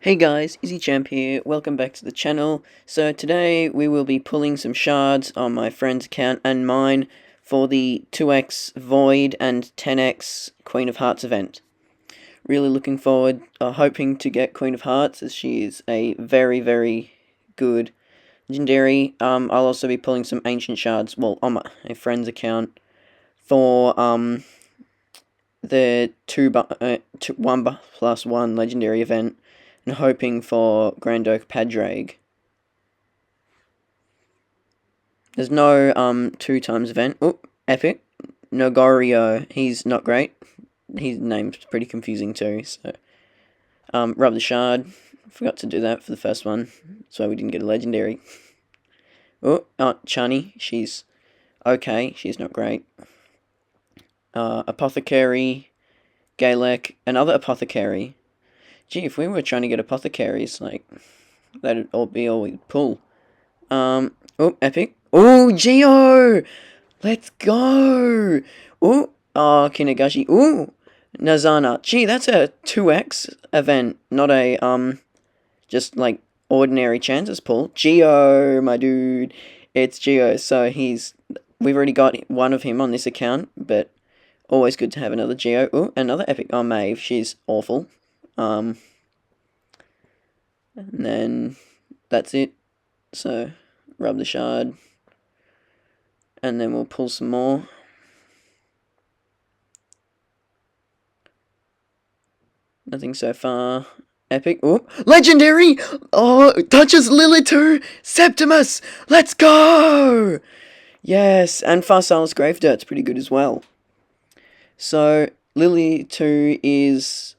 Hey guys, EasyChamp here, welcome back to the channel. So today we will be pulling some shards on my friend's account and mine for the 2x Void and 10x Queen of Hearts event. Really looking forward, hoping to get Queen of Hearts as she is a very good legendary. I'll also be pulling some ancient shards, well, on my friend's account for the 1+1 legendary event, and hoping for Grand Oak Padraig. There's no 2x event. Oh, epic. Nogorio, he's not great. His name's pretty confusing too, so rub the shard. Forgot to do that for the first one, so we didn't get a legendary. Oh, Chani, she's okay, she's not great. Apothecary, Galek, another Apothecary. Gee, if we were trying to get apothecaries, like, that'd all be all we'd pull. Oh, epic. Oh, Geo! Let's go! Oh, Kinagashi. Oh, Nazana. Gee, that's a 2x event, not a, just, like, ordinary chances pull. Geo, my dude. It's Geo, so we've already got one of him on this account, but always good to have another Geo. Oh, another epic. Oh, Maeve, she's awful. And then that's it. So, rub the shard. And then we'll pull some more. Nothing so far. Epic. Oh, legendary! Oh, touches Lily too! Septimus! Let's go! Yes, and Farsalis Gravedirt's pretty good as well. So, Lily 2 is,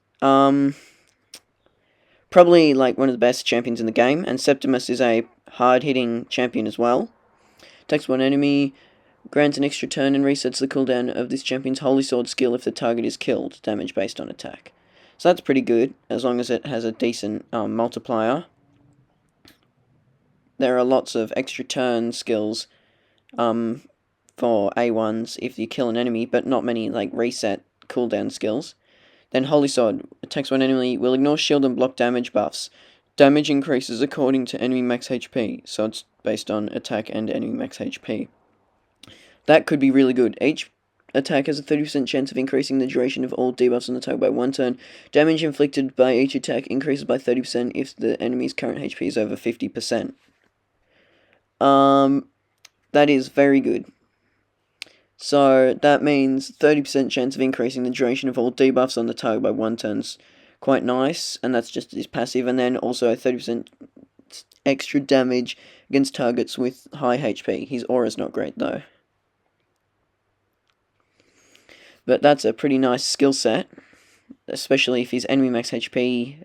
probably, like, one of the best champions in the game, and Septimus is a hard-hitting champion as well. Attacks one enemy, grants an extra turn, and resets the cooldown of this champion's Holy Sword skill if the target is killed, damage based on attack. So that's pretty good, as long as it has a decent multiplier. There are lots of extra turn skills for A1s if you kill an enemy, but not many, like, reset cooldown skills. Then Holy Sword attacks one enemy, will ignore shield and block damage buffs. Damage increases according to enemy max HP, so it's based on attack and enemy max HP. That could be really good. Each attack has a 30% chance of increasing the duration of all debuffs on the target by 1 turn. Damage inflicted by each attack increases by 30% if the enemy's current HP is over 50%. That is very good. So that means 30% chance of increasing the duration of all debuffs on the target by 1 turn's quite nice, and that's just his passive, and then also 30% extra damage against targets with high HP. His aura's not great though. But that's a pretty nice skill set, especially if his enemy max HP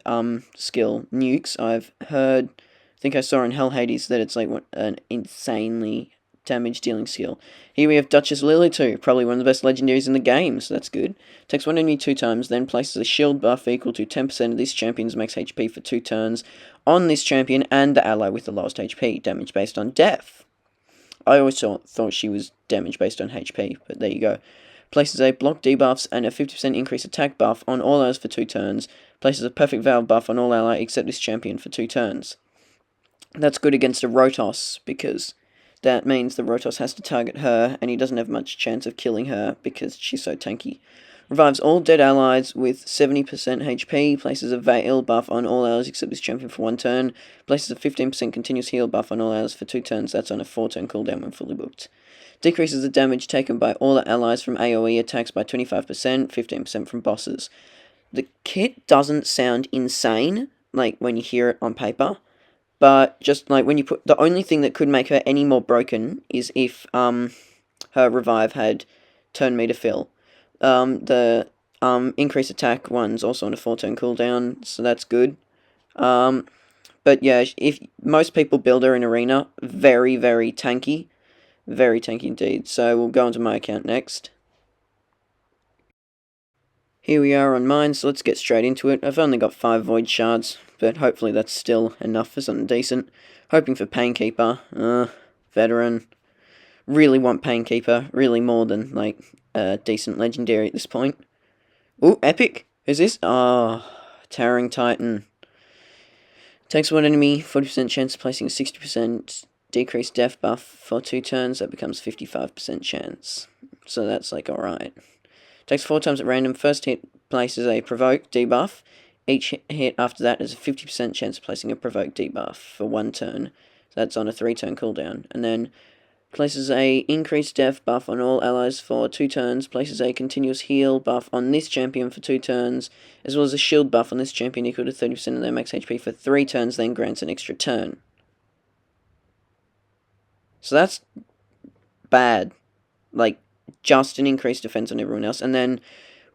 skill nukes. I've heard, I think I saw in Hell Hades that it's like an insanely damage dealing skill. Here we have Duchess Lilitu, probably one of the best legendaries in the game, so that's good. Takes one enemy 2 times, then places a shield buff equal to 10% of this champion's max HP for 2 turns on this champion and the ally with the lowest HP, damage based on death. I always thought she was damage based on HP, but there you go. Places a block debuffs and a 50% increased attack buff on all allies for 2 turns. Places a perfect valve buff on all ally except this champion for 2 turns. That's good against a Rotos, because that means the Rotos has to target her, and he doesn't have much chance of killing her because she's so tanky. Revives all dead allies with 70% HP, places a Veil buff on all allies except this champion for 1 turn, places a 15% continuous heal buff on all allies for 2 turns, that's on a 4-turn cooldown when fully booked. Decreases the damage taken by all the allies from AoE attacks by 25%, 15% from bosses. The kit doesn't sound insane, like, when you hear it on paper, but just, like, when you put... The only thing that could make her any more broken is if, her revive had turn meter fill. The increased attack one's also on a 4-turn cooldown, so that's good. But yeah, if most people build her in Arena, very tanky. Very tanky indeed. So we'll go onto my account next. Here we are on mine, so let's get straight into it. I've only got 5 Void Shards, but hopefully that's still enough for something decent. Hoping for Painkeeper, Veteran. Really want Painkeeper, really more than, like, a decent Legendary at this point. Ooh, Epic! Who's this? Oh, Towering Titan. Takes one enemy 40% chance of placing a 60% decreased death buff for 2 turns. That becomes 55% chance. So that's like alright. Takes 4 times at random. First hit places a provoke debuff. Each hit after that is a 50% chance of placing a provoke debuff for 1 turn. So that's on a 3-turn cooldown. And then places a increased death buff on all allies for 2 turns, places a continuous heal buff on this champion for 2 turns, as well as a shield buff on this champion equal to 30% of their max HP for 3 turns, then grants an extra turn. So that's bad. Like, just an increased defense on everyone else, and then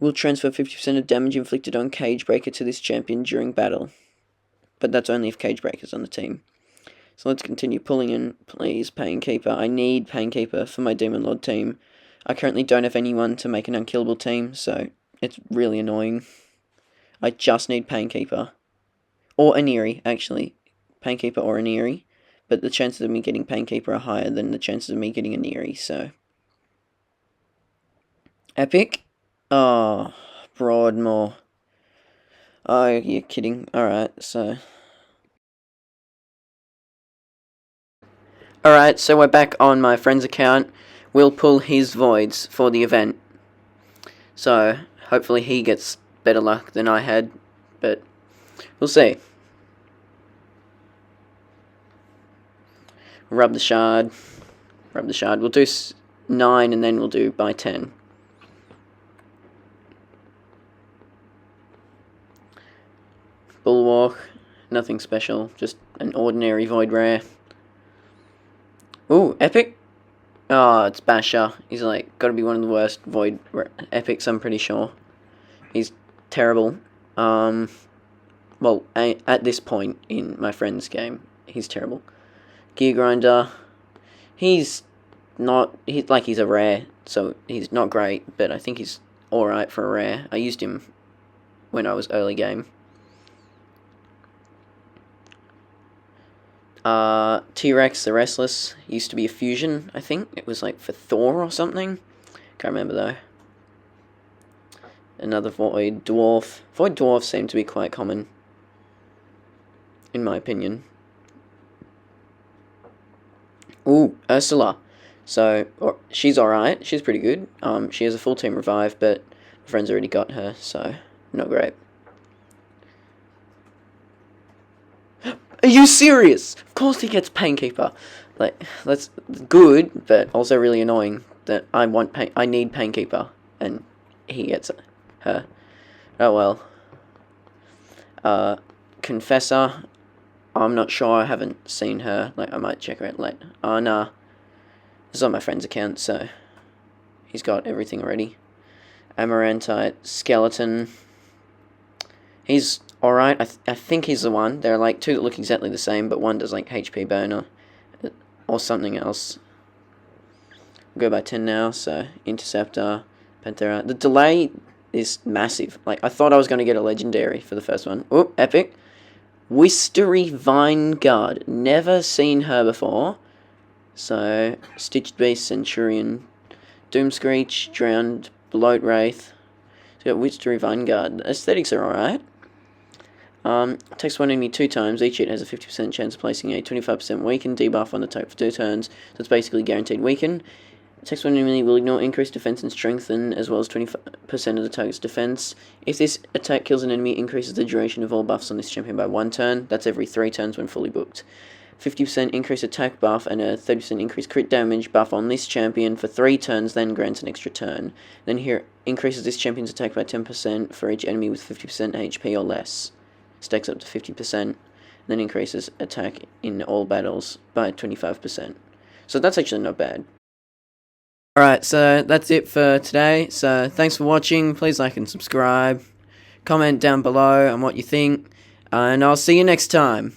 will transfer 50% of damage inflicted on Cagebreaker to this champion during battle. But that's only if Cagebreaker's on the team. So let's continue pulling in, please, Painkeeper. I need Painkeeper for my Demon Lord team. I currently don't have anyone to make an unkillable team, so it's really annoying. I just need Painkeeper. Or Aniri, actually. Painkeeper or Aniri. But the chances of me getting Painkeeper are higher than the chances of me getting Aniri, so... Epic? Oh, Broadmoor. Oh, you're kidding. Alright, so... Alright, so we're back on my friend's account. We'll pull his voids for the event. So, hopefully he gets better luck than I had, but we'll see. Rub the shard. Rub the shard. We'll do 9 and then we'll do by 10. Bulwark. Nothing special. Just an ordinary void rare. Ooh, epic? Oh, it's Basher. He's like, gotta be one of the worst void epics, I'm pretty sure. He's terrible. Well, at this point in my friend's game, he's terrible. Gear Grinder. He's a rare, so he's not great, but I think he's alright for a rare. I used him when I was early game. T-Rex the Restless used to be a fusion, I think. It was like for Thor or something. Can't remember though. Another Void Dwarf. Void Dwarfs seem to be quite common, in my opinion. Ooh, Ursula. So, she's alright. She's pretty good. She has a full team revive, but my friend's already got her, so not great. Are you serious? Of course he gets Painkeeper. Like, that's good, but also really annoying that I need Painkeeper, and he gets her. Oh well. Confessor. I'm not sure, I haven't seen her. Like, I might check her out later. Oh, nah. This is on my friend's account, so he's got everything already. Amarantite. Skeleton. He's alright. I think he's the one. There are like 2 that look exactly the same, but one does like HP burner or something else. We'll go by 10 now, so Interceptor, Panthera. The delay is massive. Like, I thought I was going to get a legendary for the first one. Oh, epic. Wistery Vineguard. Never seen her before. So, Stitched Beast, Centurion, Doomscreech, Drowned, Bloat Wraith. So, got Wistery Vineguard. The aesthetics are alright. Takes one enemy 2 times. Each hit has a 50% chance of placing a 25% weaken debuff on the target for 2 turns. So it's basically guaranteed weaken. Takes one enemy will ignore increased defense and strengthen, as well as 20% of the target's defense. If this attack kills an enemy, it increases the duration of all buffs on this champion by 1 turn. That's every 3 turns when fully booked. 50% increased attack buff and a 30% increased crit damage buff on this champion for 3 turns, then grants an extra turn. Then here increases this champion's attack by 10% for each enemy with 50% HP or less. Stacks up to 50%, then increases attack in all battles by 25%. So that's actually not bad. Alright, so that's it for today. So thanks for watching. Please like and subscribe. Comment down below on what you think. And I'll see you next time.